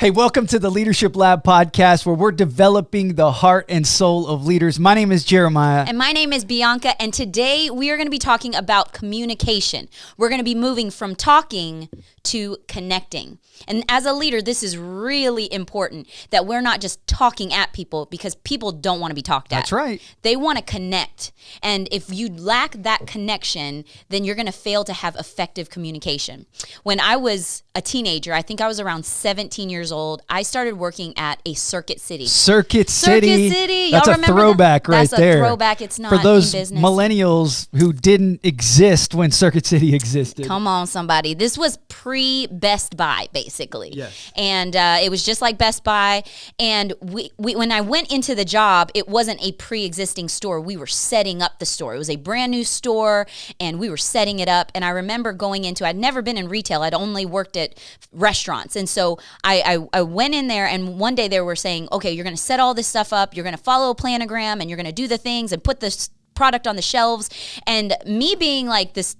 Hey, welcome to the Leadership Lab podcast, where we're developing the heart and soul of leaders. My name is Jeremiah. And my name is Bianca. And today we are going to be talking about communication. We're going to be moving from talking to connecting. And as a leader, this is really important that we're not just talking at people, because people don't want to be talked at. That's right. They want to connect. And if you lack that connection, then you're going to fail to have effective communication. When I was a teenager, I think I was around 17 years old, I started working at a Circuit City. Circuit City. Y'all That's a remember throwback that? right That's there. a throwback. It's not for those in business. millennials who didn't exist when Circuit City existed. Come on, somebody. This was pre-Best Buy, basically. Yes. And it was just like Best Buy. And we when I went into the job, it wasn't a pre-existing store. We were setting up the store. It was a brand new store, and we were setting it up. And I remember going into, I'd never been in retail. I'd only worked at restaurants. And so I went in there, and one day they were saying, okay, you're going to set all this stuff up. You're going to follow a planogram, and you're going to do the things and put this product on the shelves. And me being like this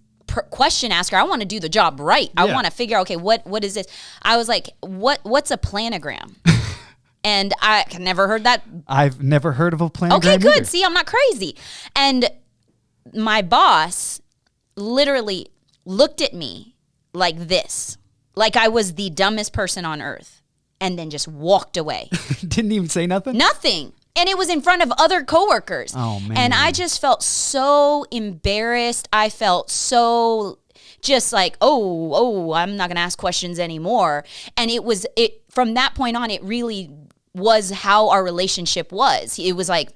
question asker, I want to do the job right. I want to figure out, okay, what is this? I was like, what's a planogram? And I never heard that. I've never heard of a planogram. Okay, good. either. See, I'm not crazy. And my boss literally looked at me like this, like I was the dumbest person on earth, and then just walked away. Didn't even say nothing? Nothing. And it was in front of other coworkers. Oh, man. And I just felt so embarrassed. I felt so just like, I'm not going to ask questions anymore. And it from that point on, it really was how our relationship was. It was like,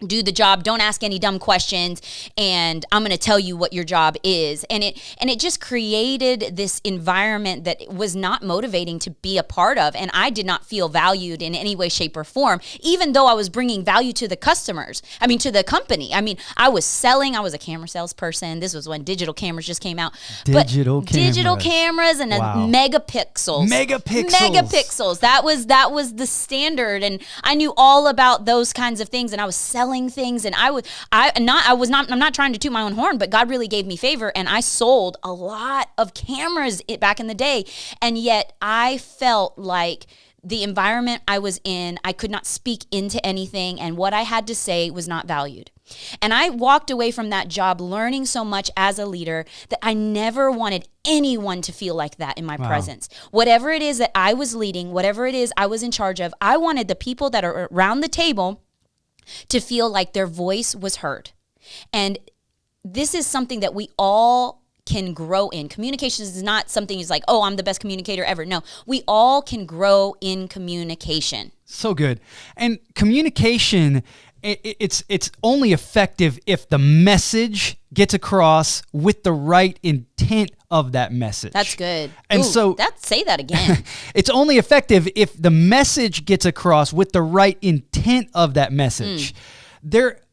do the job, don't ask any dumb questions, and I'm going to tell you what your job is. And it just created this environment that was not motivating to be a part of, and I did not feel valued in any way, shape, or form, even though I was bringing value to the customers. I mean, to the company. I mean, I was a camera salesperson. This was when digital cameras just came out. Digital cameras and Wow. Megapixels. That was the standard, and I knew all about those kinds of things, and I was selling things, and I'm not trying to toot my own horn, but God really gave me favor, and I sold a lot of cameras back in the day, and yet I felt like the environment I was in, I could not speak into anything, and what I had to say was not valued. And I walked away from that job learning so much as a leader that I never wanted anyone to feel like that in my presence. Whatever it is that I was leading, whatever it is I was in charge of, I wanted the people that are around the table to feel like their voice was heard. And this is something that we all can grow in. Communication is not something that's like, I'm the best communicator ever. No, we all can grow in communication. So good. And communication, it's only effective if the message gets across with the right intent of that message. That's good. And say that again. It's only effective if the message gets across with the right intent of that message.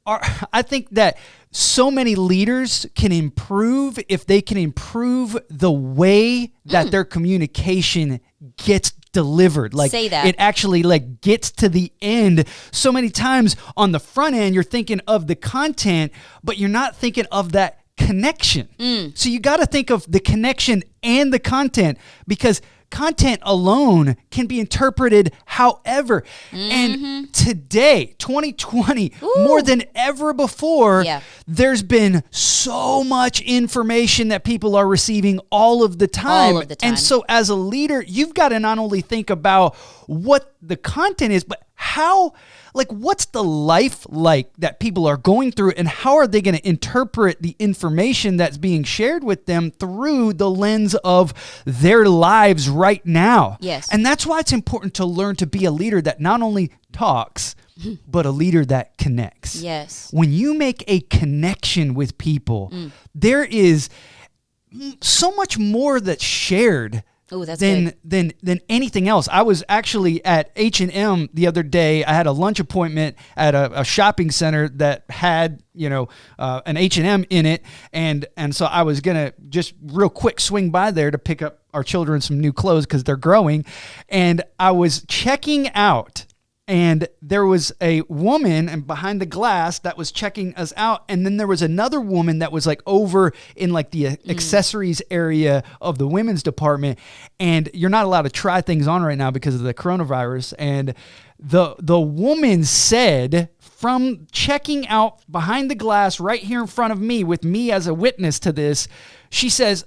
I think that so many leaders can improve if they can improve the way that their communication gets delivered. Like, say that. It actually gets to the end. So many times on the front end, you're thinking of the content, but you're not thinking of that connection. So you got to think of the connection and the content, because content alone can be interpreted however. And today, 2020, more than ever before, there's been so much information that people are receiving all of the time. And so as a leader, you've got to not only think about what the content is, but what's the life like that people are going through, and how are they going to interpret the information that's being shared with them through the lens of their lives right now? Yes. And that's why it's important to learn to be a leader that not only talks, but a leader that connects. Yes. When you make a connection with people, there is so much more that's shared than anything else. I was actually at H&M the other day. I had a lunch appointment at a shopping center that had an H&M in it, and so I was gonna just real quick swing by there to pick up our children some new clothes because they're growing, and I was checking out, and there was a woman and behind the glass that was checking us out, and then there was another woman that was like over in like the accessories area of the women's department, and you're not allowed to try things on right now because of the coronavirus. And the woman said, from checking out behind the glass right here in front of me with me as a witness to this, she says,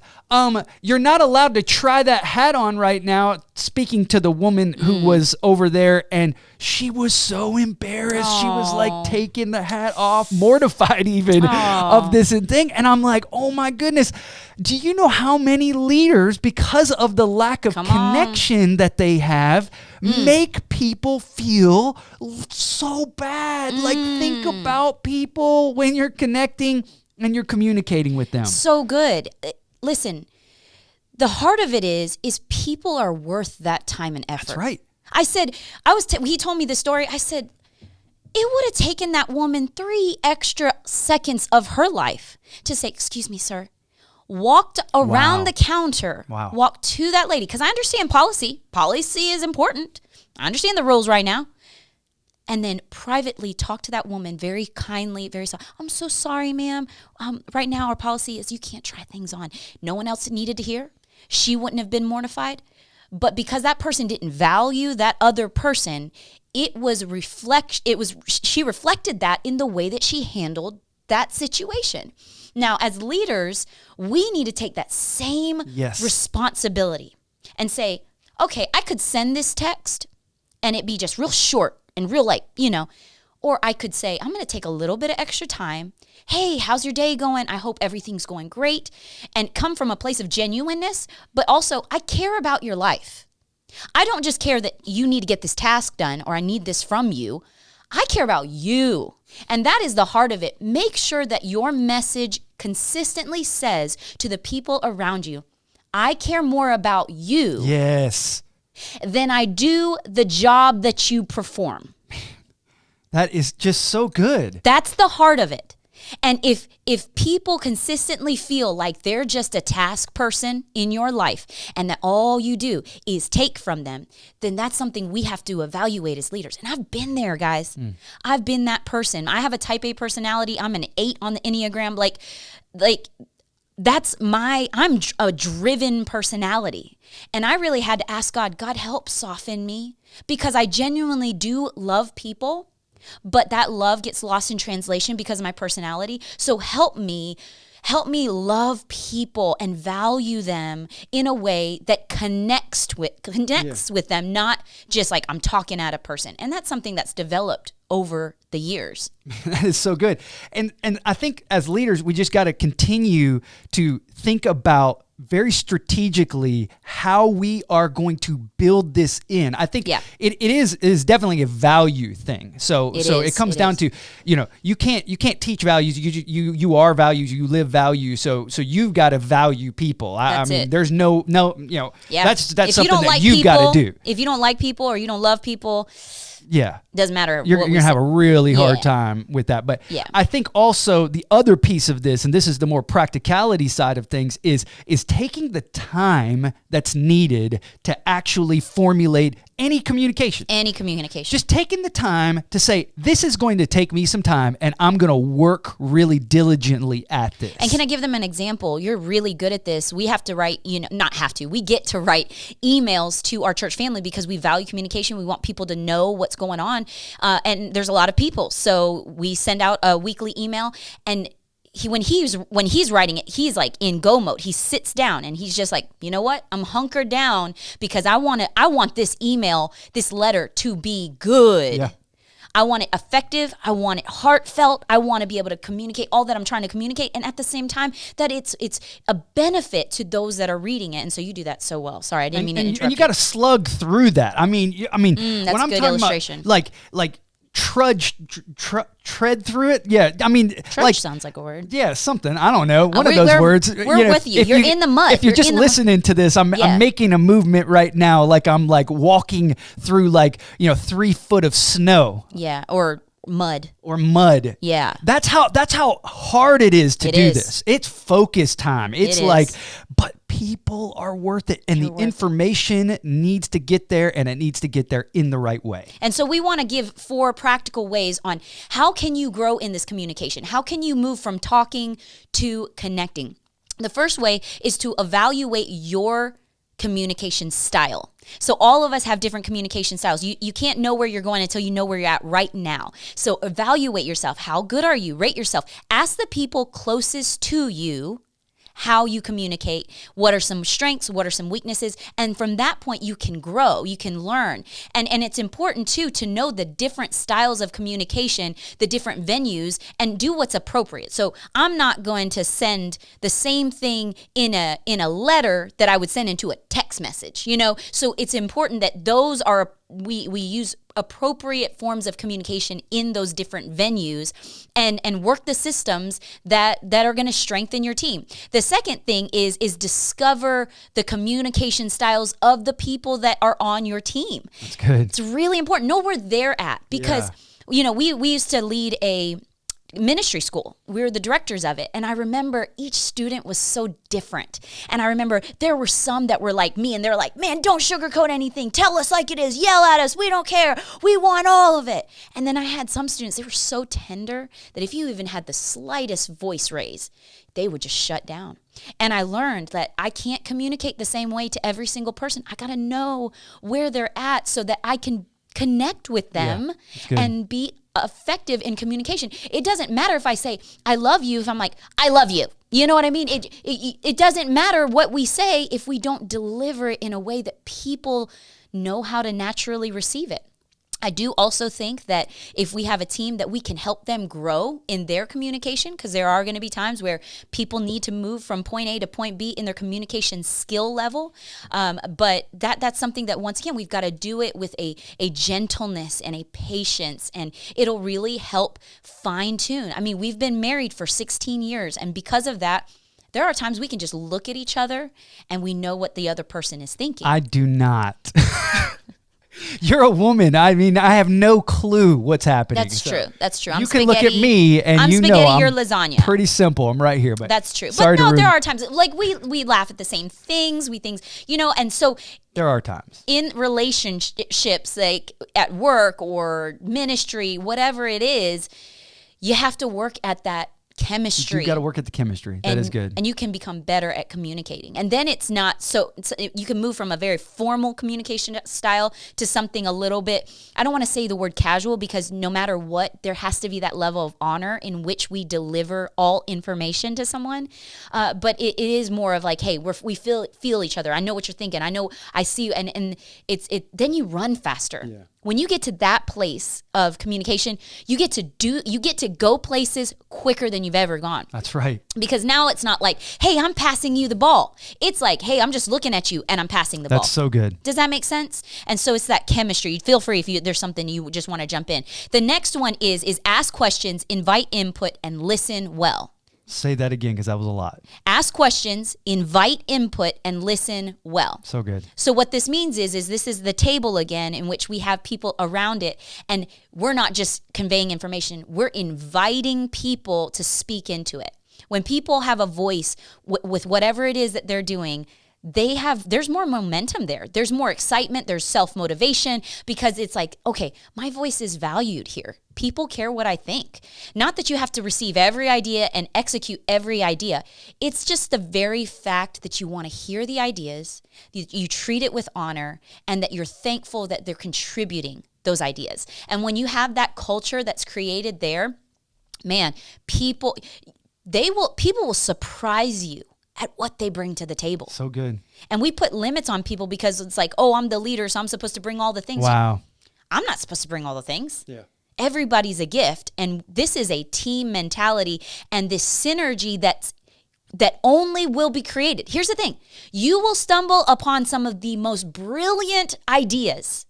you're not allowed to try that hat on right now, speaking to the woman who was over there. And she was so embarrassed. Aww. She was like taking the hat off, mortified even of this thing. And I'm like, oh my goodness. Do you know how many leaders, because of the lack of connection that they have, make people feel so bad? Like, think about people when you're connecting and you're communicating with them. So good. Listen, the heart of it is people are worth that time and effort. That's right. I said, he told me the story. I said, it would have taken that woman 3 extra seconds of her life to say, excuse me, sir. Walked around the counter, walked to that lady. Because I understand policy. Policy is important. I understand the rules right now. And then privately talk to that woman very kindly, very soft. I'm so sorry, ma'am. Right now our policy is you can't try things on. No one else needed to hear. She wouldn't have been mortified. But because that person didn't value that other person, she reflected that in the way that she handled that situation. Now, as leaders, we need to take that same responsibility and say, okay, I could send this text and it be just real short and real or I could say, I'm going to take a little bit of extra time. Hey, how's your day going? I hope everything's going great. And come from a place of genuineness, but also I care about your life. I don't just care that you need to get this task done or I need this from you. I care about you. And that is the heart of it. Make sure that your message consistently says to the people around you, I care more about you. Yes. Than I do the job that you perform. That is just so good. That's the heart of it. And if people consistently feel like they're just a task person in your life and that all you do is take from them, then that's something we have to evaluate as leaders. And I've been there, guys. I've been that person. I have a type A personality. I'm an 8 on the Enneagram. Like I'm a driven personality. And I really had to ask God, help soften me, because I genuinely do love people, but that love gets lost in translation because of my personality. So help me love people and value them in a way that connects with them, not just like I'm talking at a person. And that's something that's developed over the years. That is so good. And I think as leaders, we just got to continue to think about very strategically how we are going to build this in. I think it is definitely a value thing. So it comes down to, you can't teach values. You are values. You live values. So you've got to value people. I mean, there's no that's something that you've got to do. If you don't like people or you don't love people, doesn't matter. You're going to have a really hard time with that. But I think also the other piece of this, and this is the more practicality side of things, is taking the time that's needed to actually formulate any communication. Just taking the time to say, this is going to take me some time and I'm going to work really diligently at this. And can I give them an example? You're really good at this. We have to write, we get to write emails to our church family because we value communication. We want people to know what's going on. And there's a lot of people. So we send out a weekly email, and when he's writing it, he's like in go mode. He sits down and he's just like, you know what? I'm hunkered down because I want this email, this letter to be good. Yeah. I want it effective. I want it heartfelt. I want to be able to communicate all that I'm trying to communicate, and at the same time that it's a benefit to those that are reading it. And so you do that so well. Sorry, I didn't mean to interrupt. And you got to slug through that. I mean, that's when I'm talking illustration. About like tread through it. Yeah, I mean, trudge sounds like a word. Yeah, something. I don't know. One of those words. We're with you. You're in the mud. If you're just listening to this, I'm making a movement right now, like I'm like walking through 3 foot of snow. Yeah, or mud. Yeah, that's how hard it is to do this. It's focus time. It's but people are worth it, and They're the worth it. information needs to get there, and it needs to get there in the right way. And so we want to give 4 practical ways on how can you grow in this communication? How can you move from talking to connecting? The first way is to evaluate your communication style. So all of us have different communication styles. You can't know where you're going until you know where you're at right now. So evaluate yourself. How good are you? Rate yourself. Ask the people closest to you how you communicate, what are some strengths, what are some weaknesses, and from that point you can grow, you can learn. And it's important too to know the different styles of communication, the different venues, and do what's appropriate. So I'm not going to send the same thing in a letter that I would send into a text message, you know? So it's important that those are we use appropriate forms of communication in those different venues and work the systems that are going to strengthen your team. The second thing is discover the communication styles of the people that are on your team. That's good. It's really important. Know where they're at because, you know, we used to lead a ministry school. We were the directors of it. And I remember each student was so different. And I remember there were some that were like me and they're like, man, don't sugarcoat anything. Tell us like it is. Yell at us. We don't care. We want all of it. And then I had some students, they were so tender that if you even had the slightest voice raise, they would just shut down. And I learned that I can't communicate the same way to every single person. I got to know where they're at so that I can connect with them and be effective in communication. It doesn't matter if I say, I love you, if I'm like, I love you. You know what I mean? It doesn't matter what we say if we don't deliver it in a way that people know how to naturally receive it. I do also think that if we have a team that we can help them grow in their communication, because there are going to be times where people need to move from point A to point B in their communication skill level. But that's something that, once again, we've got to do it with a gentleness and a patience, and it'll really help fine tune. I mean, we've been married for 16 years, and because of that, there are times we can just look at each other and we know what the other person is thinking. I do not. You're a woman. I mean, I have no clue what's happening. That's true. That's true. You can look at me and you know I'm you're lasagna. Pretty simple. I'm right here, but that's true. Sorry but no, there are times like we laugh at the same things. You know, and so there are times in relationships, like at work or ministry, whatever it is, you have to work at that chemistry. You got to work at the chemistry. That is good. And you can become better at communicating. And then it's not so you can move from a very formal communication style to something a little bit, I don't want to say the word casual, because no matter what, there has to be that level of honor in which we deliver all information to someone. But it is more of like, hey, we feel each other. I know what you're thinking. I know, I see you. And then you run faster. Yeah. When you get to that place of communication, you get to go places quicker than you've ever gone. That's right. Because now it's not like, hey, I'm passing you the ball. It's like, hey, I'm just looking at you and I'm passing the ball. That's so good. Does that make sense? And so it's that chemistry. Feel free if there's something you just want to jump in. The next one is ask questions, invite input, and listen well. Say that again, because that was a lot. Ask questions, invite input, and listen well. So good. So what this means is this is the table again in which we have people around it, and we're not just conveying information. We're inviting people to speak into it. When people have a voice with whatever it is that they're doing, there's more momentum there. There's more excitement. There's self-motivation, because it's like, okay, my voice is valued here. People care what I think. Not that you have to receive every idea and execute every idea. It's just the very fact that you want to hear the ideas, you treat it with honor, and that you're thankful that they're contributing those ideas. And when you have that culture that's created there, man, people will surprise you at what they bring to the table. So good. And we put limits on people because it's like, oh, I'm the leader, so I'm supposed to bring all the things. Wow. I'm not supposed to bring all the things. Yeah. Everybody's a gift. And this is a team mentality and this synergy that only will be created. Here's the thing. You will stumble upon some of the most brilliant ideas,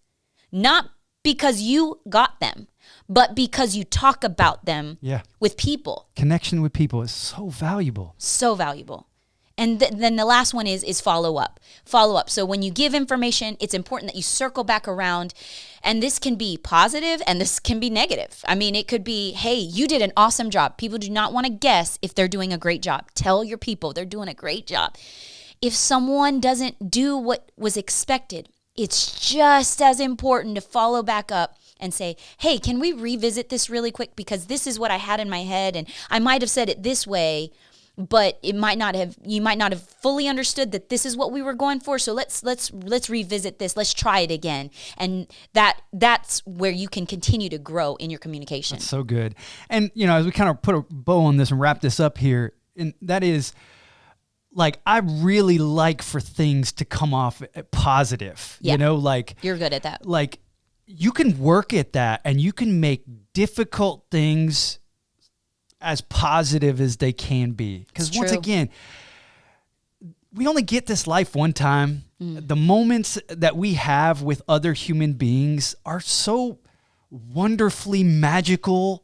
not because you got them, but because you talk about them with people. Connection with people is so valuable. So valuable. And then the last one is follow up. Follow up. So when you give information, it's important that you circle back around. And this can be positive and this can be negative. I mean, it could be, hey, you did an awesome job. People do not want to guess if they're doing a great job. Tell your people they're doing a great job. if someone doesn't do what was expected, it's just as important to follow back up and say, hey, can we revisit this really quick? Because this is what I had in my head, and I might have said it this way, but you might not have fully understood that this is what we were going for. So let's revisit this. Let's try it again. And that's where you can continue to grow in your communication. That's so good. And, as we kind of put a bow on this and wrap this up here, and that is, like, I really like for things to come off positive, like you're good at that. Like, you can work at that and you can make difficult things as positive as they can be. Because once again, we only get this life one time. The moments that we have with other human beings are so wonderfully magical.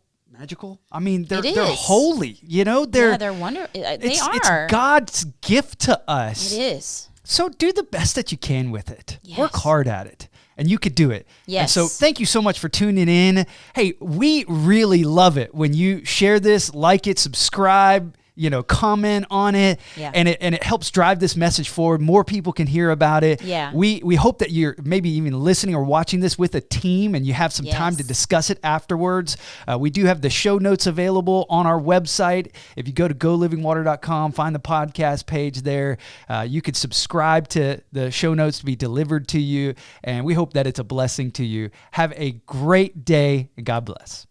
I mean, they're holy, they're wonderful. They are. It's God's gift to us. It is. So do the best that you can with it. Yes. Work hard at it. And you could do it. Yes. And so thank you so much for tuning in. Hey, we really love it when you share this, like it, subscribe, comment on it. Yeah. And it helps drive this message forward. More people can hear about it. Yeah. We hope that you're maybe even listening or watching this with a team and you have some time to discuss it afterwards. We do have the show notes available on our website. If you go to golivingwater.com, find the podcast page there. You could subscribe to the show notes to be delivered to you. And we hope that it's a blessing to you. Have a great day and God bless.